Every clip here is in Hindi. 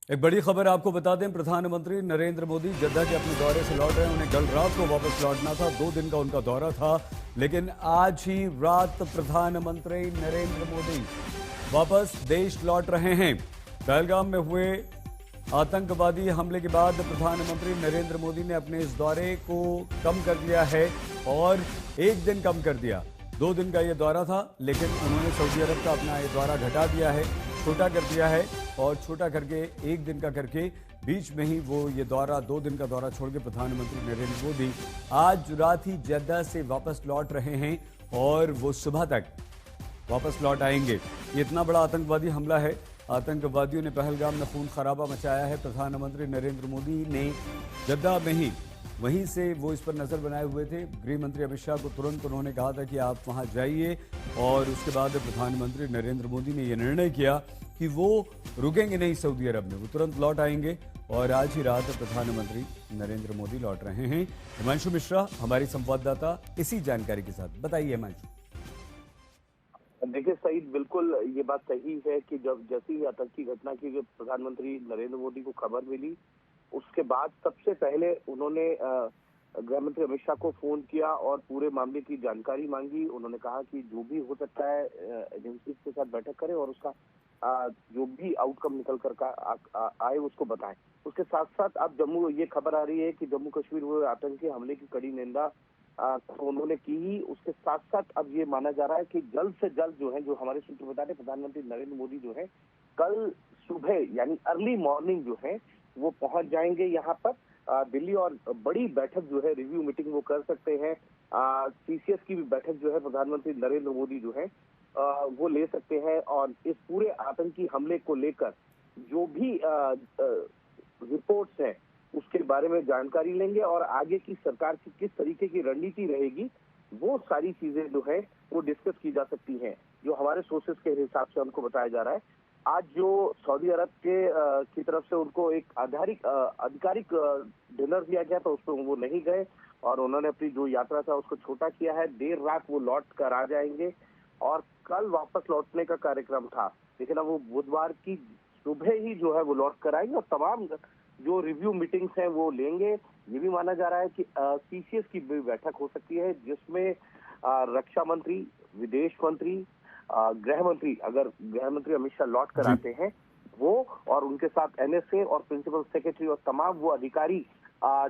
एक बड़ी खबर आपको बता दें, प्रधानमंत्री नरेंद्र मोदी जद्दा के अपने दौरे से लौट रहे हैं। उन्हें कल रात को वापस लौटना था, 2 दिन का उनका दौरा था, लेकिन आज ही रात प्रधानमंत्री नरेंद्र मोदी वापस देश लौट रहे हैं। पहलगाम में हुए आतंकवादी हमले के बाद प्रधानमंत्री नरेंद्र मोदी ने अपने इस दौरे को कम कर दिया है और 1 दिन कम कर दिया। 2 दिन का ये दौरा था, लेकिन उन्होंने सऊदी अरब का अपना ये दौरा घटा दिया है, छोटा कर दिया है और छोटा करके 1 दिन का करके बीच में ही वो ये दौरा 2 दिन का दौरा छोड़ के प्रधानमंत्री नरेंद्र मोदी आज रात ही जद्दा से वापस लौट रहे हैं और वो सुबह तक वापस लौट आएंगे। ये इतना बड़ा आतंकवादी हमला है। आतंकवादियों ने पहलगाम में खून खराबा मचाया है। प्रधानमंत्री नरेंद्र मोदी ने जद्दा में ही वहीं से वो इस पर नजर बनाए हुए थे। गृह मंत्री अमित शाह को तुरंत उन्होंने कहा था कि आप वहां जाइए और उसके बाद प्रधानमंत्री नरेंद्र मोदी ने यह निर्णय किया कि वो रुकेंगे नहीं सऊदी अरब में, वो तुरंत लौट आएंगे और आज ही रात प्रधानमंत्री नरेंद्र मोदी लौट रहे हैं। हिमांशु मिश्रा हमारी संवाददाता इसी जानकारी के साथ। बताइए हिमांशु। देखिए सईद, बिल्कुल ये बात सही है कि जब जैसी आतंकी घटना की जो प्रधानमंत्री नरेंद्र मोदी को खबर मिली, उसके बाद सबसे पहले उन्होंने गृह मंत्री अमित शाह को फोन किया और पूरे मामले की जानकारी मांगी। उन्होंने कहा कि जो भी हो सकता है एजेंसी के साथ बैठक करें और उसका जो भी आउटकम निकल कर आए उसको बताएं। उसके साथ साथ अब जम्मू ये खबर आ रही है कि जम्मू कश्मीर हुए आतंकी हमले की कड़ी निंदा तो उन्होंने की ही। उसके साथ साथ अब ये माना जा रहा है कि जल्द से जल्द जो है, जो हमारे सूत्र बता रहे, प्रधानमंत्री नरेंद्र मोदी जो है कल सुबह यानी अर्ली मॉर्निंग जो है वो पहुंच जाएंगे यहाँ पर दिल्ली और बड़ी बैठक जो है, रिव्यू मीटिंग वो कर सकते हैं। सीसीएस की भी बैठक जो है प्रधानमंत्री नरेंद्र मोदी जो है वो ले सकते हैं और इस पूरे आतंकी हमले को लेकर जो भी रिपोर्ट्स हैं उसके बारे में जानकारी लेंगे और आगे की सरकार की किस तरीके की रणनीति रहेगी वो सारी चीजें जो है वो डिस्कस की जा सकती हैं, जो हमारे सोर्सेस के हिसाब से हमको बताया जा रहा है। आज जो सऊदी अरब के की तरफ से उनको एक आधिकारिक डिनर दिया गया था, उसमें वो नहीं गए और उन्होंने अपनी जो यात्रा था उसको छोटा किया है। देर रात वो लौट कर आ जाएंगे और कल वापस लौटने का कार्यक्रम था, लेकिन अब वो बुधवार की सुबह ही जो है वो लौट कर आएंगे और तमाम जो रिव्यू मीटिंग्स हैं वो लेंगे। ये भी माना जा रहा है कि सीसीएस की भी बैठक हो सकती है जिसमें रक्षा मंत्री, विदेश मंत्री, गृह मंत्री, अगर गृह मंत्री अमित शाह लौट कर आते हैं वो, और उनके साथ एनएसए और प्रिंसिपल सेक्रेटरी और तमाम वो अधिकारी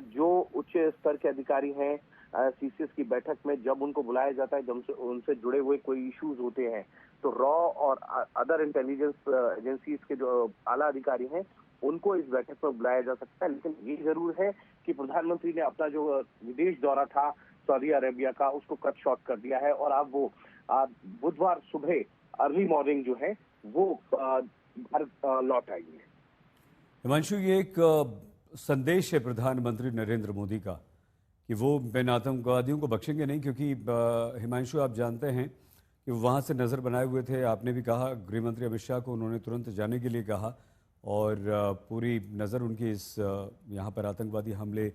जो उच्च स्तर के अधिकारी हैं सीसीएस की बैठक में जब उनको बुलाया जाता है, जब उनसे जुड़े हुए कोई इश्यूज होते हैं तो रॉ और अदर इंटेलिजेंस एजेंसीज के जो आला अधिकारी हैं उनको इस बैठक में बुलाया जा सकता है। लेकिन ये जरूर है कि प्रधानमंत्री ने अपना जो विदेश दौरा था सऊदी अरेबिया का उसको कट शॉर्ट कर दिया है और अब वो बुधवार सुबह अर्ली मॉर्निंग जो है वो घर लौट आएंगे। हिमांशु, ये एक संदेश है प्रधानमंत्री नरेंद्र मोदी का कि वो इन आतंकवादियों को बख्शेंगे नहीं, क्योंकि हिमांशु आप जानते हैं कि वहाँ से नज़र बनाए हुए थे। आपने भी कहा गृह मंत्री अमित शाह को उन्होंने तुरंत जाने के लिए कहा और पूरी नज़र उनकी इस यहाँ पर आतंकवादी हमले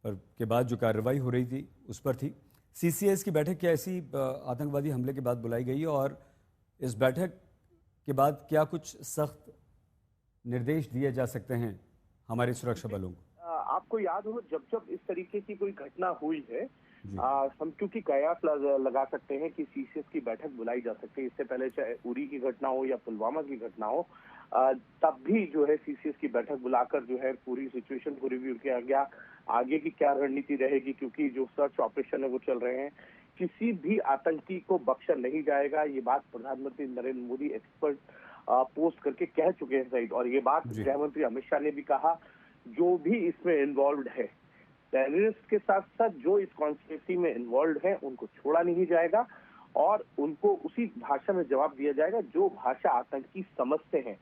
पर के बाद जो कार्रवाई हो रही थी उस पर थी। सीसीएस की बैठक क्या ऐसी आतंकवादी हमले के बाद बुलाई गई और इस बैठक के बाद क्या कुछ सख्त निर्देश दिए जा सकते हैं हमारे सुरक्षा बलों को? आपको याद हो जब जब इस तरीके की कोई घटना हुई है हम क्योंकि कयास लगा सकते हैं कि सीसीएस की बैठक बुलाई जा सकती है। इससे पहले चाहे उरी की घटना हो या पुलवामा की घटना हो, तब भी जो है सीसीएस की बैठक बुलाकर जो है पूरी सिचुएशन को रिव्यू किया गया, आगे की क्या रणनीति रहेगी, क्योंकि जो सर्च ऑपरेशन है वो चल रहे हैं। किसी भी आतंकी को बख्शा नहीं जाएगा, ये बात प्रधानमंत्री नरेंद्र मोदी एक्सपर्ट पोस्ट करके कह चुके हैं सईद, और ये बात गृह मंत्री अमित शाह ने भी कहा। जो भी इसमें इन्वॉल्व है, टेररिस्ट के साथ साथ जो इस कॉन्स्पिरेसी में इन्वॉल्व है उनको छोड़ा नहीं जाएगा और उनको उसी भाषा में जवाब दिया जाएगा जो भाषा आतंकी समझते हैं।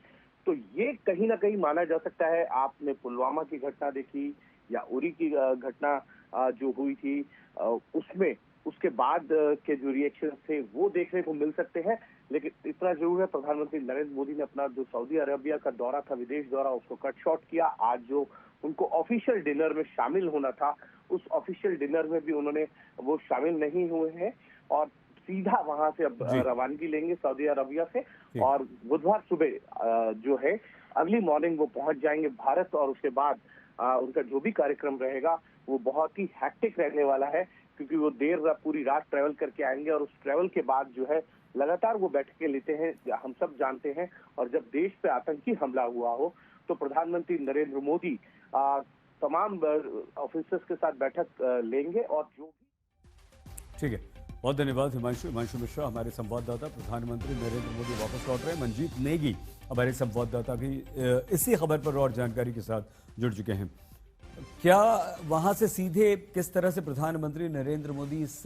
तो ये कहीं ना कहीं माना जा सकता है। आपने पुलवामा की घटना देखी या उरी की घटना जो हुई थी, उसमें उसके बाद के जो रिएक्शन थे वो देखने को मिल सकते हैं। लेकिन इतना जरूर है, प्रधानमंत्री नरेंद्र मोदी ने अपना जो सऊदी अरेबिया का दौरा था, विदेश दौरा, उसको कट शॉर्ट किया। आज जो उनको ऑफिशियल डिनर में शामिल होना था, उस ऑफिशियल डिनर में भी उन्होंने वो शामिल नहीं हुए हैं और सीधा वहां से अब रवानगी लेंगे सऊदी अरबिया से और बुधवार सुबह जो है अर्ली मॉर्निंग वो पहुंच जाएंगे भारत, और उसके बाद उनका जो भी कार्यक्रम रहेगा वो बहुत ही हैक्टिक रहने वाला है, क्योंकि वो पूरी रात ट्रैवल करके आएंगे, और उस ट्रैवल के बाद जो है लगातार वो बैठकें लेते हैं। हम सब जानते हैं, और जब देश पे आतंकी हमला हुआ हो तो प्रधानमंत्री नरेंद्र मोदी तमाम ऑफिसर्स के साथ बैठक लेंगे, और जो भी। ठीक है, बहुत धन्यवाद हिमांशु मिश्रा हमारे संवाददाता। प्रधानमंत्री नरेंद्र मोदी वापस लौट रहे हैं। मंजीत नेगी हमारे संवाददाता भी इसी खबर पर और जानकारी के साथ जुड़ चुके हैं। क्या वहां से सीधे किस तरह से प्रधानमंत्री नरेंद्र मोदी इस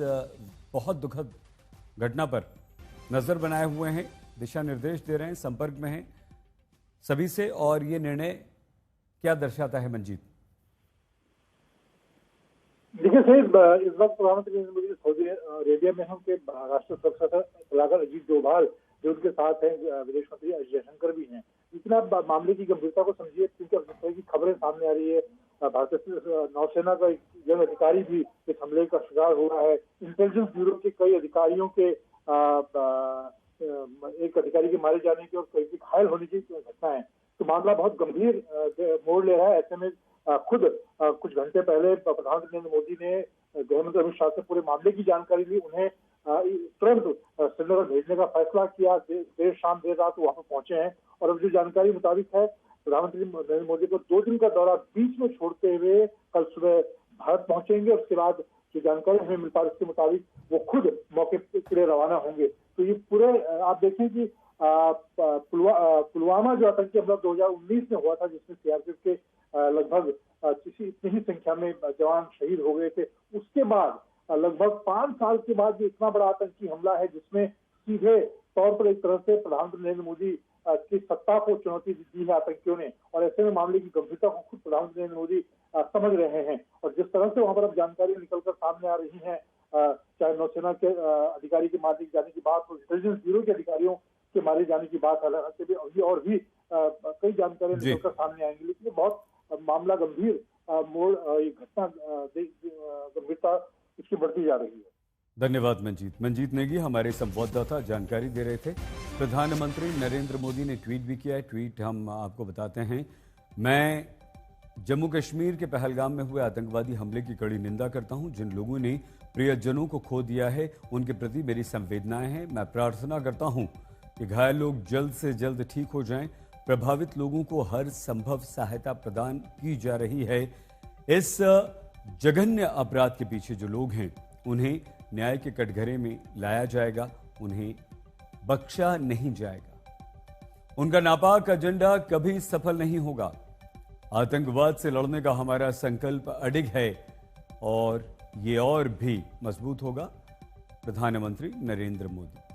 बहुत दुखद घटना पर नजर बनाए हुए हैं, दिशा निर्देश दे रहे हैं, संपर्क में हैं सभी से, और ये निर्णय क्या दर्शाता है मंजीत? देखिए साहब, इस वक्त प्रधानमंत्री नरेंद्र मोदी सऊदी अरेबिया में हैं। उनके राष्ट्रीय सुरक्षा सलाहकार अजीत डोभाल जो उनके साथ हैं, विदेश मंत्री एस जयशंकर भी हैं। लेकिन आप मामले की गंभीरता को समझिए, क्योंकि अब जिस तरह की खबरें सामने आ रही है, भारतीय नौसेना का एक जन अधिकारी भी इस हमले का शिकार हुआ है। इंटेलिजेंस ब्यूरो के कई अधिकारियों के एक अधिकारी के मारे जाने की और कई के घायल होने की घटना है। तो मामला बहुत गंभीर मोड़ ले रहा है। ऐसे में खुद कुछ घंटे पहले प्रधानमंत्री नरेंद्र मोदी ने गृहमंत्री अमित शाह से पूरे मामले की जानकारी ली। उन्हें तुरंत श्रीनगर भेजने का फैसला किया। देर शाम देर रात वहां पर पहुंचे हैं, और अब जो जानकारी मुताबिक है, प्रधानमंत्री नरेंद्र मोदी को 2 दिन का दौरा बीच में छोड़ते हुए कल सुबह भारत पहुंचेंगे। उसके बाद जो जानकारी हमें मिल पा रही उसके मुताबिक वो खुद मौके के लिए रवाना होंगे। तो ये पूरे आप देखें कि पुलवामा जो आतंकी हमला 2019 में हुआ था, जिसमें सीआरपीएफ के लगभग इतनी ही संख्या में जवान शहीद हो गए थे, उसके बाद लगभग 5 साल के बाद इतना बड़ा आतंकी हमला है, जिसमें सीधे तौर पर एक तरह से प्रधानमंत्री नरेंद्र मोदी की सत्ता को चुनौती दी है आतंकियों ने। और ऐसे में मामले की गंभीरता को खुद प्रधानमंत्री नरेंद्र मोदी समझ रहे हैं। और जिस तरह से वहां पर अब जानकारी निकलकर सामने आ रही है, चाहे नौसेना के अधिकारी के मारे जाने की बात हो, इंटेलिजेंस ब्यूरो के अधिकारियों के मारे जाने की बात, हालांकि भी और भी कई जानकारी निकलकर सामने आएंगी। लेकिन ये बहुत मामला गंभीर मोड़, ये घटना गंभीरता इसकी बढ़ती जा रही है। धन्यवाद मंजीत नेगी हमारे संवाददाता जानकारी दे रहे थे। प्रधानमंत्री नरेंद्र मोदी ने ट्वीट भी किया है। ट्वीट हम आपको बताते हैं। मैं जम्मू कश्मीर के पहलगाम में हुए आतंकवादी हमले की कड़ी निंदा करता हूं। जिन लोगों ने प्रियजनों को खो दिया है, उनके प्रति मेरी संवेदनाएं हैं। मैं प्रार्थना करता हूं कि घायल लोग जल्द से जल्द ठीक हो जाएं। प्रभावित लोगों को हर संभव सहायता प्रदान की जा रही है। इस जघन्य अपराध के पीछे जो लोग हैं, उन्हें न्याय के कटघरे में लाया जाएगा, उन्हें बख्शा नहीं जाएगा। उनका नापाक एजेंडा कभी सफल नहीं होगा। आतंकवाद से लड़ने का हमारा संकल्प अडिग है, और ये और भी मजबूत होगा। प्रधानमंत्री नरेंद्र मोदी।